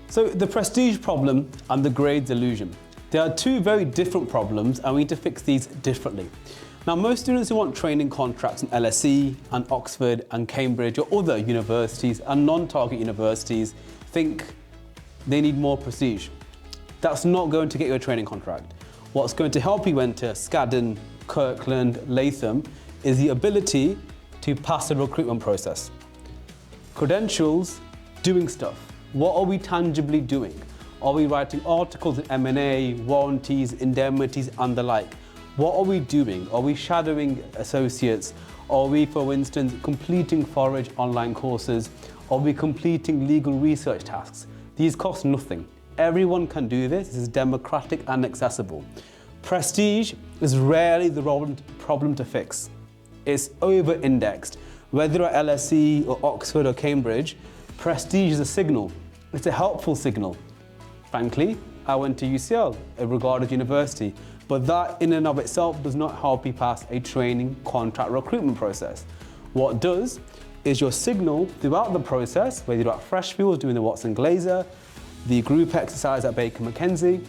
So the prestige problem and the grades illusion. They are two very different problems and we need to fix these differently. Now, most students who want training contracts in LSE and Oxford and Cambridge or other universities and non-target universities think they need more prestige. That's not going to get you a training contract. What's going to help you enter Skadden, Kirkland, Latham is the ability to pass the recruitment process. Credentials, doing stuff. What are we tangibly doing? Are we writing articles in M&A, warranties, indemnities and the like? What are we doing? Are we shadowing associates? Are we, for instance, completing Forage online courses? Are we completing legal research tasks? These cost nothing. Everyone can do this. This is democratic and accessible. Prestige is rarely the problem to fix. It's over-indexed. Whether at LSE or Oxford or Cambridge, prestige is a signal. It's a helpful signal. Frankly, I went to UCL, a regarded university, but that in and of itself does not help you pass a training contract recruitment process. What does is your signal throughout the process, whether you're at Freshfields doing the Watson Glaser, the group exercise at Baker McKenzie,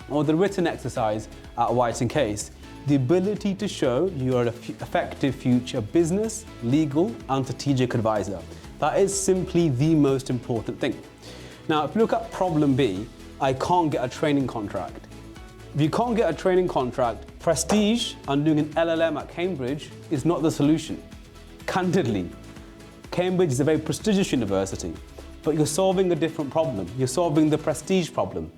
or the written exercise at White & Case, the ability to show you are an effective future business, legal and strategic advisor. That is simply the most important thing. Now, if you look at problem B, I can't get a training contract. If you can't get a training contract, prestige and doing an LLM at Cambridge is not the solution. Candidly, Cambridge is a very prestigious university, but you're solving a different problem. You're solving the prestige problem.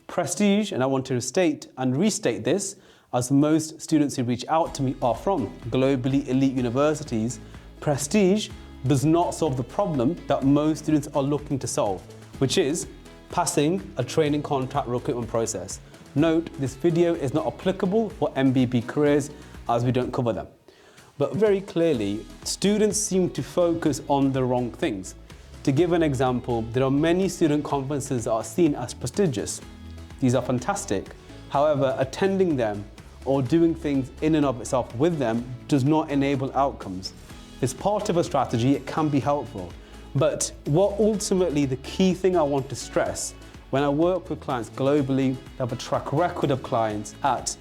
Prestige, and I want to state and restate this, as most students who reach out to me are from globally elite universities, prestige does not solve the problem that most students are looking to solve, which is passing a training contract recruitment process. Note, this video is not applicable for MBB careers as we don't cover them. But very clearly, students seem to focus on the wrong things. To give an example, there are many student conferences that are seen as prestigious. These are fantastic. However, attending them or doing things in and of itself with them does not enable outcomes. It's part of a strategy, it can be helpful. But what ultimately the key thing I want to stress when I work with clients globally, I have a track record of clients at,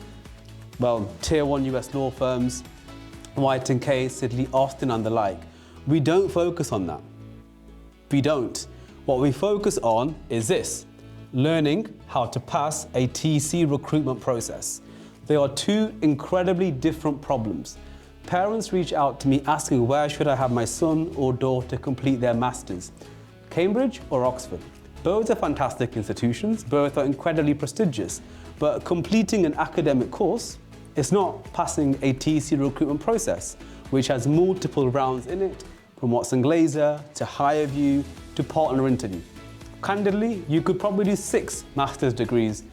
well, tier 1 US law firms, White & Case, Sidley Austin and the like. We don't focus on that. We don't. What we focus on is this, learning how to pass a TC recruitment process. They are two incredibly different problems. Parents reach out to me asking where should I have my son or daughter complete their masters, Cambridge or Oxford? Both are fantastic institutions, both are incredibly prestigious, but completing an academic course is not passing a TC recruitment process, which has multiple rounds in it, from Watson Glaser to HireView to partner interview. Candidly, you could probably do 6 master's degrees.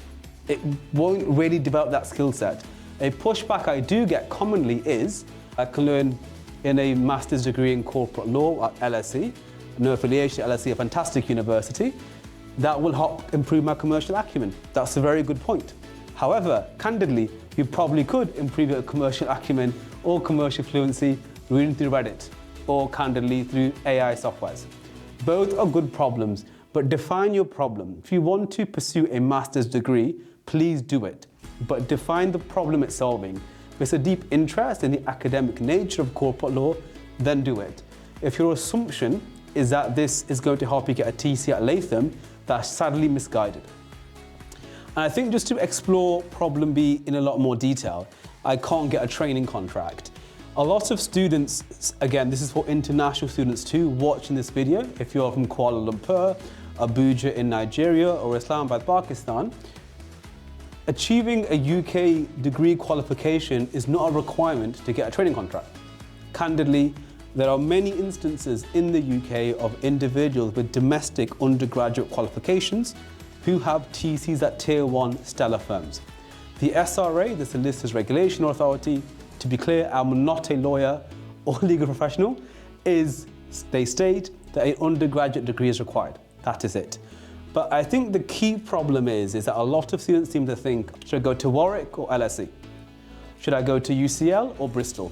It won't really develop that skill set. A pushback I do get commonly is, I can learn in a master's degree in corporate law at LSE, no affiliation at LSE, a fantastic university, that will help improve my commercial acumen. That's a very good point. However, candidly, you probably could improve your commercial acumen or commercial fluency reading through Reddit or candidly through AI softwares. Both are good problems, but define your problem. If you want to pursue a master's degree, please do it, but define the problem it's solving. If it's a deep interest in the academic nature of corporate law, then do it. If your assumption is that this is going to help you get a TC at Latham, that's sadly misguided. And I think just to explore problem B in a lot more detail, I can't get a training contract. A lot of students, again, this is for international students too, watching this video, if you're from Kuala Lumpur, Abuja in Nigeria, or Islamabad, Pakistan, achieving a UK degree qualification is not a requirement to get a training contract. Candidly, there are many instances in the UK of individuals with domestic undergraduate qualifications who have TCs at tier 1 stellar firms. The SRA, the Solicitors Regulation Authority, to be clear, I'm not a lawyer or legal professional, they state that an undergraduate degree is required. That is it. But I think the key problem is that a lot of students seem to think, should I go to Warwick or LSE? Should I go to UCL or Bristol?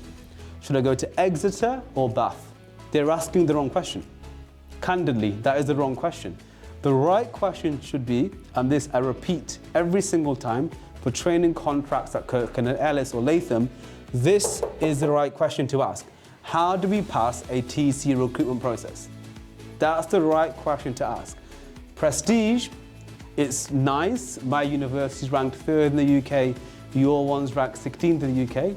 Should I go to Exeter or Bath? They're asking the wrong question. Candidly, that is the wrong question. The right question should be, and this I repeat every single time, for training contracts at Kirkland and Ellis or Latham, this is the right question to ask. How do we pass a TC recruitment process? That's the right question to ask. Prestige, it's nice. My university's ranked 3rd in the UK, your one's ranked 16th in the UK.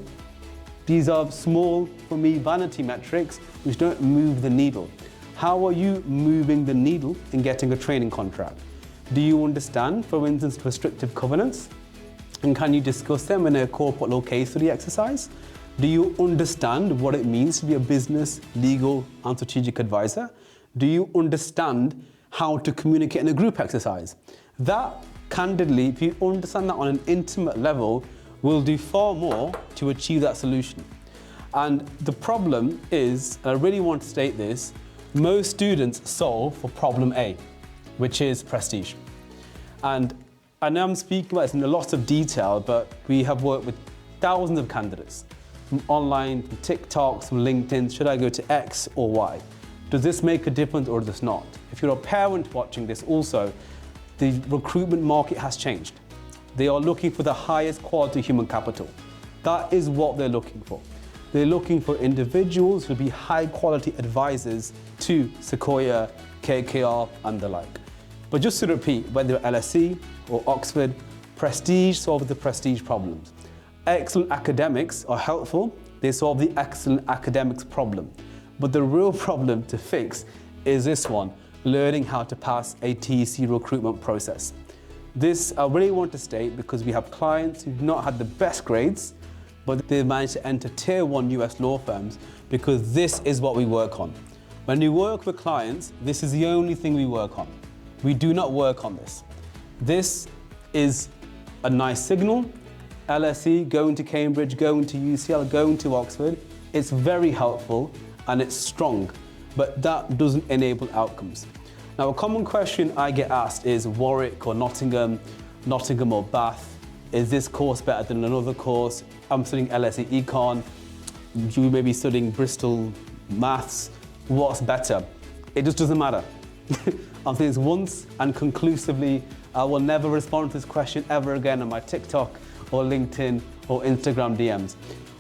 These are small, for me, vanity metrics which don't move the needle. How are you moving the needle in getting a training contract? Do you understand, for instance, restrictive covenants? And can you discuss them in a corporate law case study exercise? Do you understand what it means to be a business, legal, and strategic advisor? Do you understand how to communicate in a group exercise? That, candidly, if you understand that on an intimate level, will do far more to achieve that solution. And the problem is, and I really want to state this, most students solve for problem A, which is prestige. And I know I'm speaking about this in a lot of detail, but we have worked with thousands of candidates from online, from TikToks, from LinkedIn. Should I go to X or Y? Does this make a difference or does not? If you're a parent watching this also, the recruitment market has changed. They are looking for the highest quality human capital. That is what they're looking for. They're looking for individuals who will be high quality advisors to Sequoia, KKR and the like. But just to repeat, whether LSE or Oxford, prestige solves the prestige problems. Excellent academics are helpful. They solve the excellent academics problem. But the real problem to fix is this one, learning how to pass a TC recruitment process. This I really want to state because we have clients who've not had the best grades, but they've managed to enter tier 1 US law firms because this is what we work on. When we work with clients, this is the only thing we work on. We do not work on this. This is a nice signal. LSE, going to Cambridge, going to UCL, going to Oxford. It's very helpful and it's strong, but that doesn't enable outcomes. Now, a common question I get asked is Warwick or Nottingham or Bath. Is this course better than another course? I'm studying LSE Econ. You may be studying Bristol Maths. What's better? It just doesn't matter. I'll say this once and conclusively. I will never respond to this question ever again on my TikTok or LinkedIn or Instagram DMs.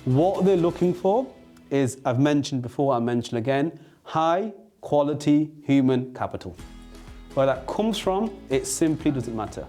What they're looking for is, I've mentioned before, I'll mention again, high quality human capital. Where that comes from, it simply doesn't matter.